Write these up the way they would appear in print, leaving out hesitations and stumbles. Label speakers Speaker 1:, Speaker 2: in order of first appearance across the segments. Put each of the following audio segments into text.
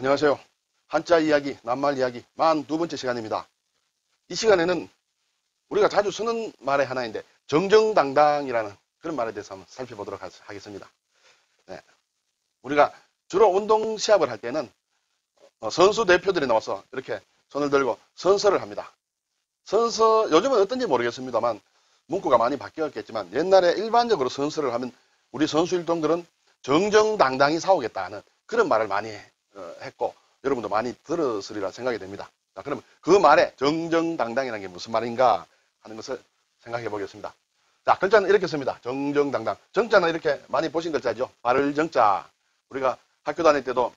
Speaker 1: 안녕하세요. 한자 이야기, 낱말 이야기 42번째 시간입니다. 이 시간에는 우리가 자주 쓰는 말의 하나인데 정정당당이라는 그런 말에 대해서 한번 살펴보도록 하겠습니다. 네. 우리가 주로 운동 시합을 할 때는 선수 대표들이 나와서 이렇게 손을 들고 선서를 합니다. 선서, 요즘은 어떤지 모르겠습니다만 문구가 많이 바뀌었겠지만 옛날에 일반적으로 선서를 하면 우리 선수 일동들은 정정당당히 싸우겠다는 그런 말을 많이 했고 여러분도 많이 들었으리라 생각이 됩니다. 자, 그러면 그 말에 정정당당이라는 게 무슨 말인가 하는 것을 생각해 보겠습니다. 자, 글자는 이렇게 씁니다. 정정당당. 정자는 이렇게 많이 보신 글자죠. 바를 정자. 우리가 학교 다닐 때도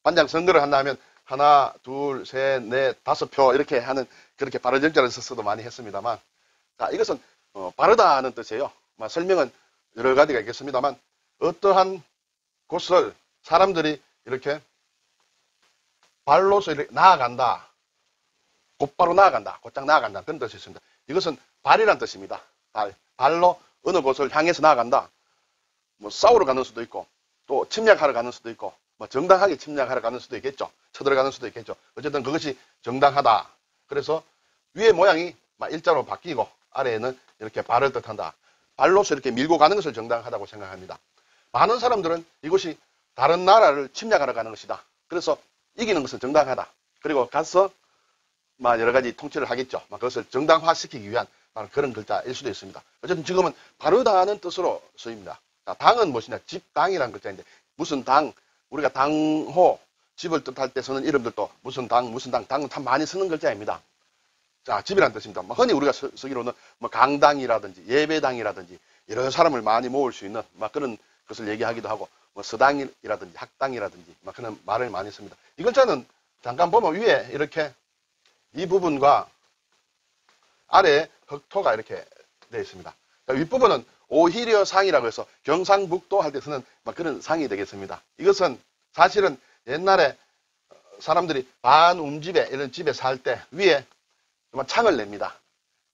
Speaker 1: 반장 선거를 한다 하면 하나, 둘, 셋, 넷, 5표 이렇게 하는 그렇게 바를 정자를 써서도 많이 했습니다만, 자, 이것은 바르다는 뜻이에요. 설명은 여러 가지가 있겠습니다만 어떠한 곳을 사람들이 이렇게 발로서 이렇게 나아간다. 곧바로 나아간다. 곧장 나아간다. 그런 뜻이 있습니다. 이것은 발이란 뜻입니다. 발로 어느 곳을 향해서 나아간다. 싸우러 가는 수도 있고, 또 침략하러 가는 수도 있고, 정당하게 침략하러 가는 수도 있겠죠. 쳐들어가는 수도 있겠죠. 어쨌든 그것이 정당하다. 그래서 위의 모양이 일자로 바뀌고, 아래에는 이렇게 발을 뜻한다. 발로서 이렇게 밀고 가는 것을 정당하다고 생각합니다. 많은 사람들은 이것이 다른 나라를 침략하러 가는 것이다. 그래서 이기는 것은 정당하다. 그리고 가서 여러 가지 통치를 하겠죠. 그것을 정당화시키기 위한 그런 글자일 수도 있습니다. 어쨌든 지금은 바르다는 뜻으로 쓰입니다. 당은 무엇이냐? 집당이라는 글자인데 무슨 당, 우리가 당호, 집을 뜻할 때 쓰는 이름들도 무슨 당, 당은 참 많이 쓰는 글자입니다. 자, 집이라는 뜻입니다. 흔히 우리가 쓰기로는 강당이라든지 예배당이라든지 이런 사람을 많이 모을 수 있는 그런 것을 얘기하기도 하고 서당이라든지 학당이라든지 그런 말을 많이 씁니다. 이 글자는 잠깐 보면 위에 이렇게 이 부분과 아래에 흑토가 이렇게 되어 있습니다. 윗부분은 오히려 상이라고 해서 경상북도 할 때 쓰는 그런 상이 되겠습니다. 이것은 사실은 옛날에 사람들이 반움집에 이런 집에 살 때 위에 창을 냅니다.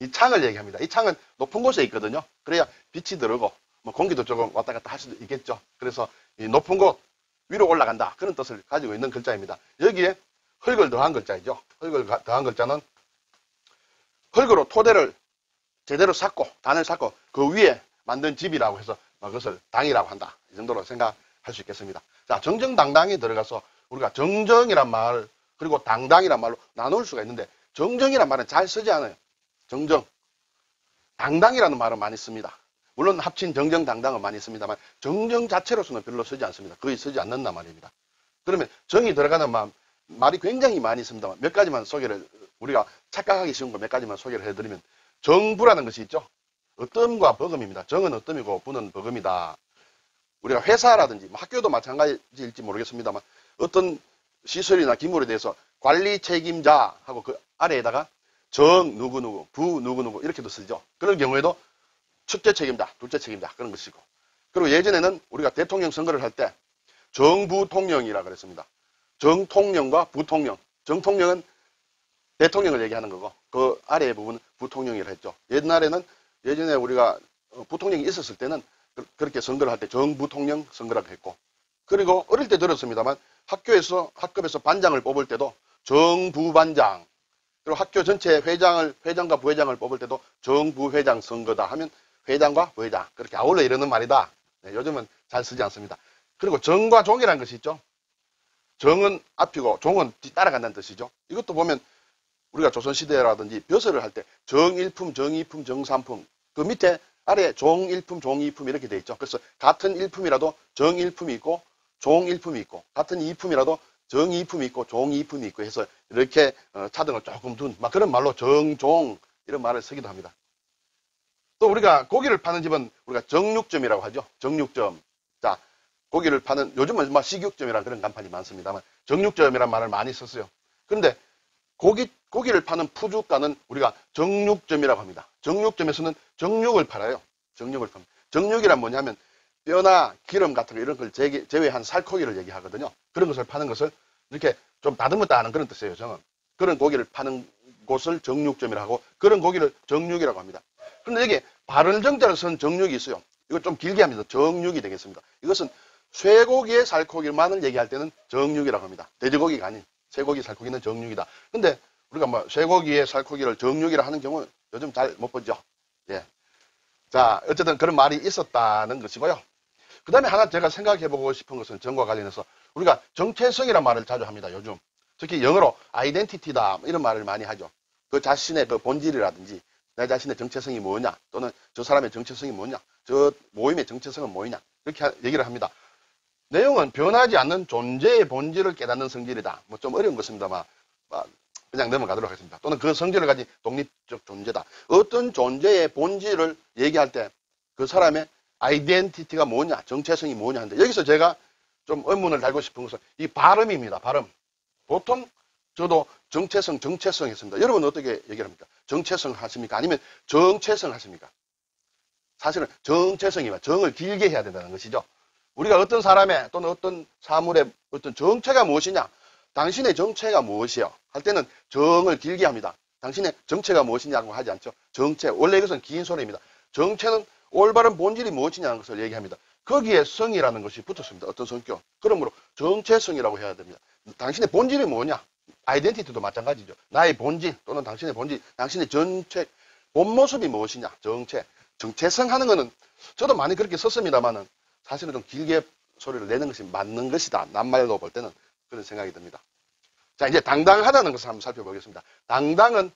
Speaker 1: 이 창을 얘기합니다. 이 창은 높은 곳에 있거든요. 그래야 빛이 들어오고 공기도 조금 왔다 갔다 할 수도 있겠죠. 그래서 이 높은 곳 위로 올라간다. 그런 뜻을 가지고 있는 글자입니다. 여기에 흙을 더한 글자이죠. 흙을 더한 글자는 흙으로 토대를 제대로 쌓고 단을 쌓고 그 위에 만든 집이라고 해서 그것을 당이라고 한다. 이 정도로 생각할 수 있겠습니다. 자, 정정당당히 들어가서 우리가 정정이란 말 그리고 당당이란 말로 나눌 수가 있는데 정정이란 말은 잘 쓰지 않아요. 정정. 당당이라는 말은 많이 씁니다. 물론 합친 정정당당은 많이 씁니다만 정정 자체로서는 별로 쓰지 않습니다. 거의 쓰지 않는단 말입니다. 그러면 정이 들어가는 말이 굉장히 많이 있습니다만 몇 가지만 소개를 우리가 착각하기 쉬운 거 몇 가지만 소개를 해드리면 정부라는 것이 있죠. 어뜸과 버금입니다. 정은 어뜸이고 부는 버금이다. 우리가 회사라든지 학교도 마찬가지일지 모르겠습니다만 어떤 시설이나 기물에 대해서 관리 책임자 하고 그 아래에다가 정 누구누구, 부 누구누구 이렇게도 쓰죠. 그런 경우에도 첫째 책임자, 둘째 책임자 그런 것이고 그리고 예전에는 우리가 대통령 선거를 할 때 정부통령이라 그랬습니다. 정통령과 부통령. 정통령은 대통령을 얘기하는 거고 그 아래의 부분은 부통령이라 했죠. 예전에 우리가 부통령이 있었을 때는 그렇게 선거를 할 때 정부통령 선거라고 했고 그리고 어릴 때 들었습니다만 학급에서 반장을 뽑을 때도 정부반장 그리고 학교 전체 회장과 부회장을 뽑을 때도 정부회장 선거다 하면 회장과 부회장 그렇게 아울러 이러는 말이다. 네, 요즘은 잘 쓰지 않습니다. 그리고 정과 종이라는 것이 있죠. 정은 앞이고 종은 뒤 따라간다는 뜻이죠. 이것도 보면 우리가 조선시대라든지 벼슬을 할 때 정일품, 정이품, 정삼품 그 밑에 아래 종일품, 종이품 이렇게 돼 있죠. 그래서 같은 일품이라도 정일품이 있고 종일품이 있고 같은 이품이라도 정이품이 있고 종이품이 있고 해서 이렇게 차등을 조금 둔 그런 말로 정종 이런 말을 쓰기도 합니다. 또 우리가 고기를 파는 집은 우리가 정육점이라고 하죠. 정육점. 자, 고기를 파는 요즘은 식육점이라는 그런 간판이 많습니다만 정육점이라는 말을 많이 썼어요. 그런데 고기를 파는 푸주가는 우리가 정육점이라고 합니다. 정육점에서는 정육을 팔아요. 정육을 팝니다. 정육이란 뭐냐면 뼈나 기름 같은 거 이런 걸 제외한 살코기를 얘기하거든요. 그런 것을 파는 것을 이렇게 좀 다듬었다 하는 그런 뜻이에요. 정은. 그런 고기를 파는 곳을 정육점이라고 하고 그런 고기를 정육이라고 합니다. 그런데 여기 바른 정자를 쓴 정육이 있어요. 이거 좀 길게 합니다. 정육이 되겠습니다. 이것은 쇠고기의 살코기만을 얘기할 때는 정육이라고 합니다. 돼지고기가 아닌 쇠고기 살코기는 정육이다. 근데 우리가 뭐 쇠고기의 살코기를 정육이라 하는 경우는 요즘 잘 못 보죠. 예. 자, 어쨌든 그런 말이 있었다는 것이고요. 그 다음에 하나 제가 생각해보고 싶은 것은 정과 관련해서 우리가 정체성이라는 말을 자주 합니다. 요즘. 특히 영어로 아이덴티티다 이런 말을 많이 하죠. 그 자신의 그 본질이라든지 내 자신의 정체성이 뭐냐 또는 저 사람의 정체성이 뭐냐 저 모임의 정체성은 뭐냐 이렇게 얘기를 합니다. 내용은 변하지 않는 존재의 본질을 깨닫는 성질이다. 뭐 좀 어려운 것입니다만 그냥 넘어가도록 하겠습니다. 또는 그 성질을 가진 독립적 존재다. 어떤 존재의 본질을 얘기할 때 그 사람의 아이덴티티가 뭐냐 정체성이 뭐냐 하는데 여기서 제가 좀 의문을 달고 싶은 것은 이 발음입니다. 발음. 보통 저도 정체성 했습니다. 여러분은 어떻게 얘기를 합니까? 정체성 하십니까? 아니면 정체성 하십니까? 사실은 정체성이면 정을 길게 해야 된다는 것이죠. 우리가 어떤 사람의 또는 어떤 사물의 어떤 정체가 무엇이냐? 당신의 정체가 무엇이요? 할 때는 정을 길게 합니다. 당신의 정체가 무엇이냐고 하지 않죠. 정체. 원래 이것은 긴 소리입니다. 정체는 올바른 본질이 무엇이냐는 것을 얘기합니다. 거기에 성이라는 것이 붙었습니다. 어떤 성격. 그러므로 정체성이라고 해야 됩니다. 당신의 본질이 뭐냐? 아이덴티티도 마찬가지죠. 나의 본질 또는 당신의 본질, 당신의 전체, 본 모습이 무엇이냐? 정체. 정체성 하는 거는 저도 많이 그렇게 썼습니다만은 사실은 좀 길게 소리를 내는 것이 맞는 것이다. 낱말로 볼 때는 그런 생각이 듭니다. 자, 이제 당당하다는 것을 한번 살펴보겠습니다. 당당은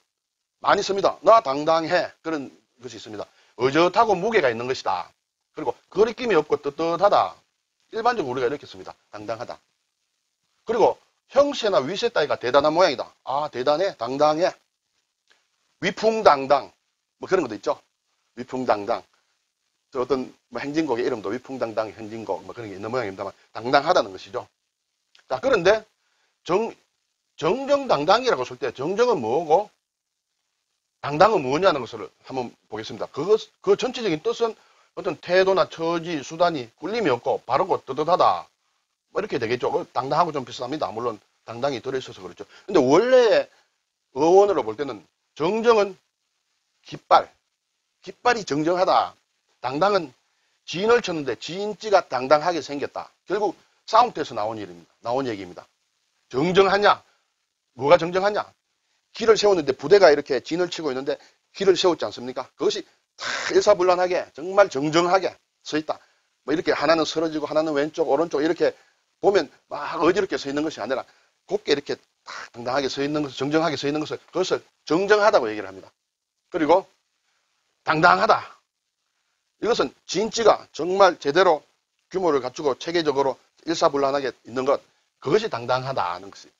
Speaker 1: 많이 씁니다. 나 당당해. 그런 것이 있습니다. 의젓하고 무게가 있는 것이다. 그리고 거리낌이 없고 떳떳하다. 일반적으로 우리가 이렇게 씁니다. 당당하다. 그리고 형세나 위세 따위가 대단한 모양이다. 아, 대단해. 당당해. 위풍당당. 뭐 그런 것도 있죠. 위풍당당. 저 어떤 뭐 행진곡의 이름도 위풍당당 행진곡 뭐 그런 게 있는 모양입니다만 당당하다는 것이죠. 자, 그런데 정정당당이라고 쓸 때 정정은 뭐고 당당은 뭐냐는 것을 한번 보겠습니다. 그 전체적인 뜻은 어떤 태도나 처지, 수단이 꿀림이 없고 바르고 떳떳하다. 뭐 이렇게 되겠죠. 당당하고 좀 비슷합니다. 물론 당당히 들어있어서 그렇죠. 근데 원래 어원으로 볼 때는 정정은 깃발. 깃발이 정정하다. 당당은 진을 쳤는데 진찌가 당당하게 생겼다. 결국 싸움터에서 나온 일입니다. 나온 얘기입니다. 정정하냐? 뭐가 정정하냐? 길을 세웠는데 부대가 이렇게 진을 치고 있는데 길을 세웠지 않습니까? 그것이 다 일사불란하게 정말 정정하게 서 있다. 뭐 이렇게 하나는 쓰러지고 하나는 왼쪽 오른쪽 이렇게 보면 막 어지럽게 서 있는 것이 아니라 곱게 이렇게 딱 당당하게 서 있는 것을 정정하게 서 있는 것을 그것을 정정하다고 얘기를 합니다. 그리고 당당하다. 이것은 진지가 정말 제대로 규모를 갖추고 체계적으로 일사불란하게 있는 것 그것이 당당하다는 것이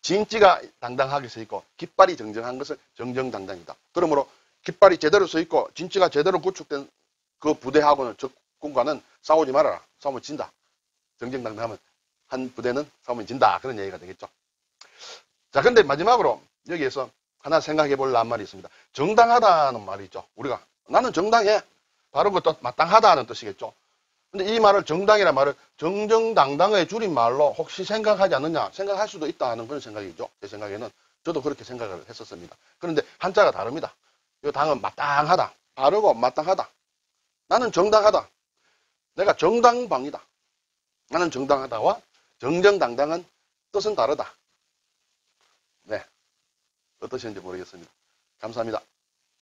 Speaker 1: 진지가 당당하게 서 있고 깃발이 정정한 것을 정정당당이다. 그러므로 깃발이 제대로 서 있고 진지가 제대로 구축된 그 부대하고는 적군과는 싸우지 말아라. 싸우면 진다. 정정당당하면 한 부대는 싸우면 진다. 그런 얘기가 되겠죠. 자, 근데 마지막으로 여기에서 하나 생각해 볼 낱말이 있습니다. 정당하다는 말이 있죠. 우리가 나는 정당해. 바로 그것도 마땅하다는 뜻이겠죠. 근데 이 말을 정당이라는 말을 정정당당의 줄임말로 혹시 생각하지 않느냐 생각할 수도 있다는 그런 생각이죠. 제 생각에는 저도 그렇게 생각을 했었습니다. 그런데 한자가 다릅니다. 이 당은 마땅하다. 바르고 마땅하다. 나는 정당하다. 내가 정당방이다. 나는 정당하다와 정정당당은 뜻은 다르다. 네. 어떠신지 모르겠습니다. 감사합니다.